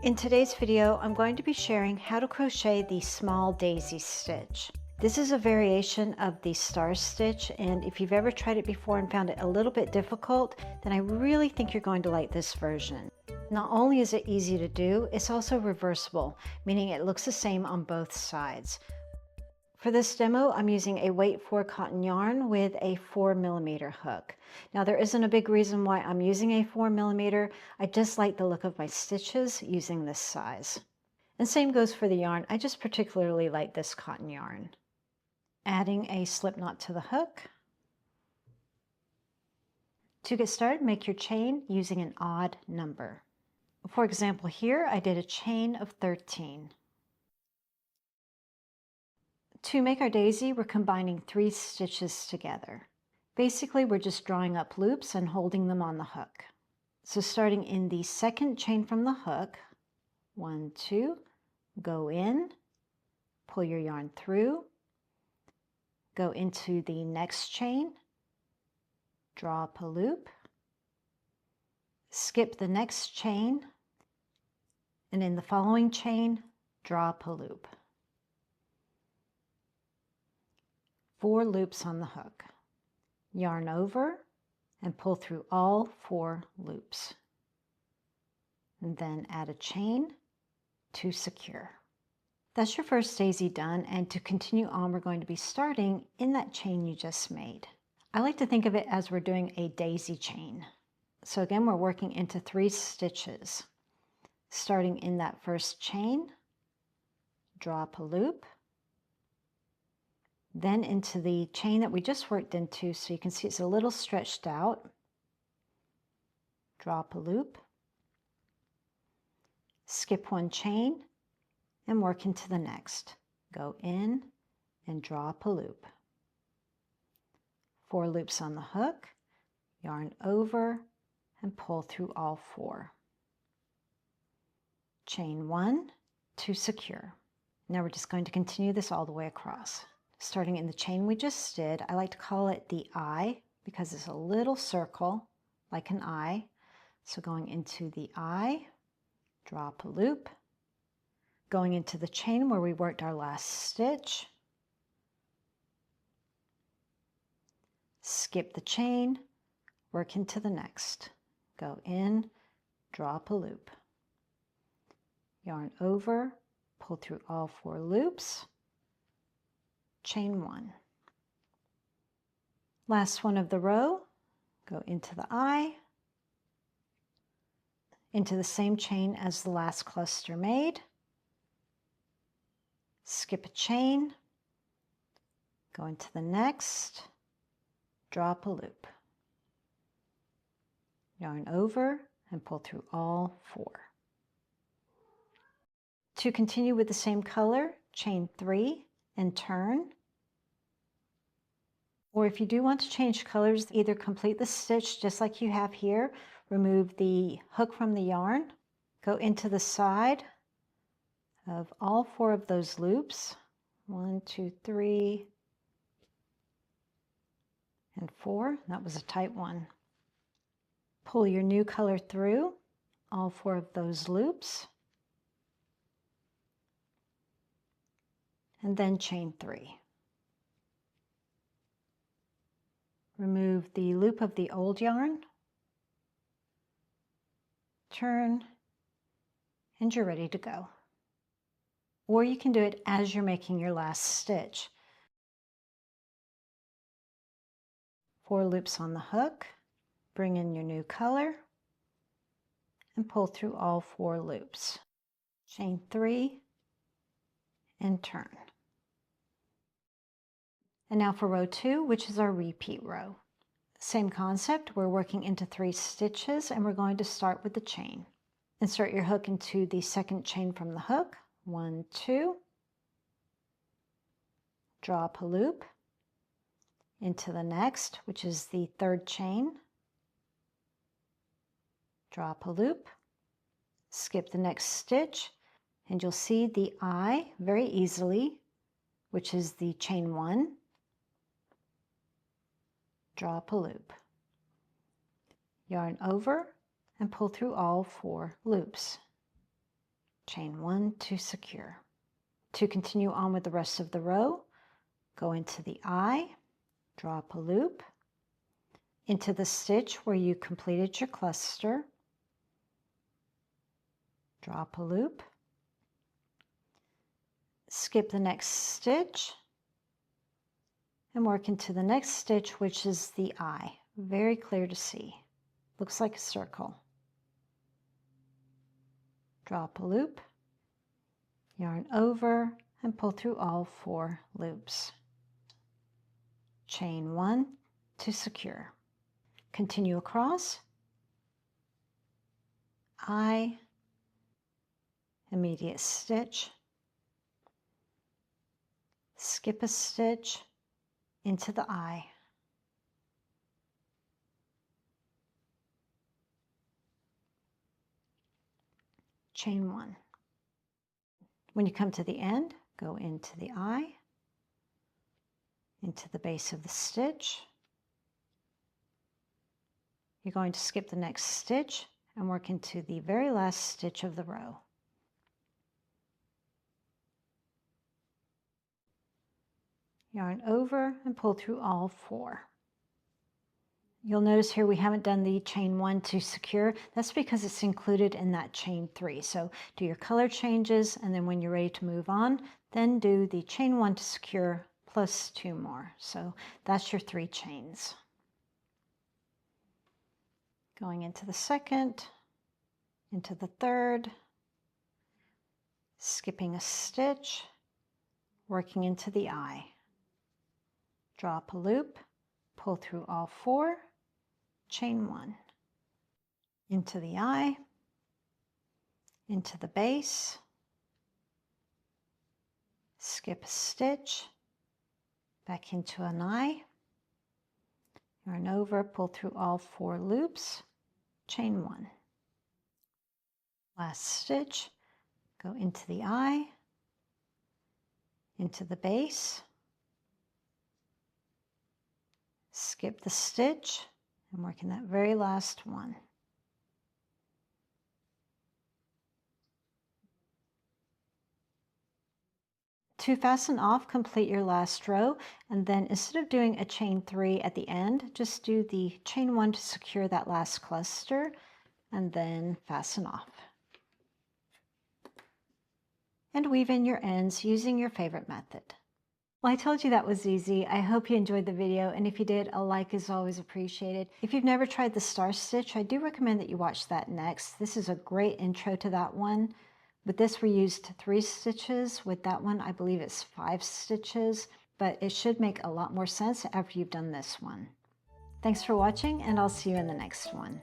In today's video, I'm going to be sharing how to crochet the small daisy stitch. This is a variation of the star stitch, and if you've ever tried it before and found it a little bit difficult, then I really think you're going to like this version. Not only is it easy to do, it's also reversible, meaning it looks the same on both sides. For this demo, I'm using a weight 4 cotton yarn with a 4mm hook. Now there isn't a big reason why I'm using a 4mm, I just like the look of my stitches using this size. And same goes for the yarn, I just particularly like this cotton yarn. Adding a slip knot to the hook. To get started, make your chain using an odd number. For example, here I did a chain of 13. To make our daisy, we're combining 3 stitches together. Basically, we're just drawing up loops and holding them on the hook. So starting in the second chain from the hook, 1, 2, go in, pull your yarn through, go into the next chain, draw up a loop, skip the next chain, and in the following chain, draw up a loop. 4 loops on the hook. Yarn over and pull through all 4 loops. And then add a chain to secure. That's your first daisy done, and to continue on, we're going to be starting in that chain you just made. I like to think of it as we're doing a daisy chain. So again, we're working into 3 stitches. Starting in that first chain, draw up a loop, then into the chain that we just worked into, so you can see it's a little stretched out, draw up a loop, skip 1 chain, and work into the next. Go in and draw up a loop. 4 loops on the hook, yarn over, and pull through all 4. Chain 1 to secure. Now we're just going to continue this all the way across. Starting in the chain we just did, I like to call it the eye because it's a little circle like an eye. So going into the eye, draw up a loop, going into the chain where we worked our last stitch, skip the chain, work into the next, go in, draw up a loop, yarn over, pull through all 4 loops, chain 1. Last one of the row, go into the eye, into the same chain as the last cluster made, skip a chain, go into the next, draw up a loop, yarn over and pull through all 4. To continue with the same color, chain 3 and turn. Or if you do want to change colors, either complete the stitch just like you have here, remove the hook from the yarn, go into the side of all 4 of those loops, 1, 2, 3, and 4. That was a tight one. Pull your new color through all 4 of those loops, and then chain 3. Remove the loop of the old yarn, turn, and you're ready to go. Or you can do it as you're making your last stitch. 4 loops on the hook, bring in your new color, and pull through all 4 loops. Chain 3, and turn. And now for row 2, which is our repeat row. Same concept, we're working into 3 stitches, and we're going to start with the chain. Insert your hook into the second chain from the hook, 1, 2, draw up a loop, into the next, which is the 3rd chain, draw up a loop, skip the next stitch, and you'll see the eye very easily, which is the chain 1, draw up a loop, yarn over, and pull through all 4 loops. chain 1 to secure. To continue on with the rest of the row, go into the eye, draw up a loop, into the stitch where you completed your cluster, draw up a loop, skip the next stitch, and work into the next stitch, which is the eye. Very clear to see. Looks like a circle. Draw up a loop, yarn over, and pull through all 4 loops. Chain 1 to secure. Continue across, eye, immediate stitch, skip a stitch into the eye, chain 1. When you come to the end, go into the eye, into the base of the stitch. You're going to skip the next stitch and work into the very last stitch of the row. Yarn over and pull through all 4. You'll notice here we haven't done the chain 1 to secure. That's because it's included in that chain 3. So do your color changes, and then when you're ready to move on, then do the chain 1 to secure plus 2 more. So that's your 3 chains. Going into the second, into the third, skipping a stitch, working into the eye. Draw up a loop, pull through all 4, chain 1. Into the eye, into the base, skip a stitch, back into an eye, yarn over, pull through all 4 loops, chain 1. Last stitch, go into the eye, into the base, skip the stitch, and work in that very last one. To fasten off, complete your last row, and then instead of doing a chain 3 at the end, just do the chain 1 to secure that last cluster, and then fasten off. And weave in your ends using your favorite method. Well, I told you that was easy. I hope you enjoyed the video, and if you did, a like is always appreciated. If you've never tried the star stitch, I do recommend that you watch that next. This is a great intro to that one. With this, we used 3 stitches. With that one, I believe it's 5 stitches, but it should make a lot more sense after you've done this one. Thanks for watching, and I'll see you in the next one.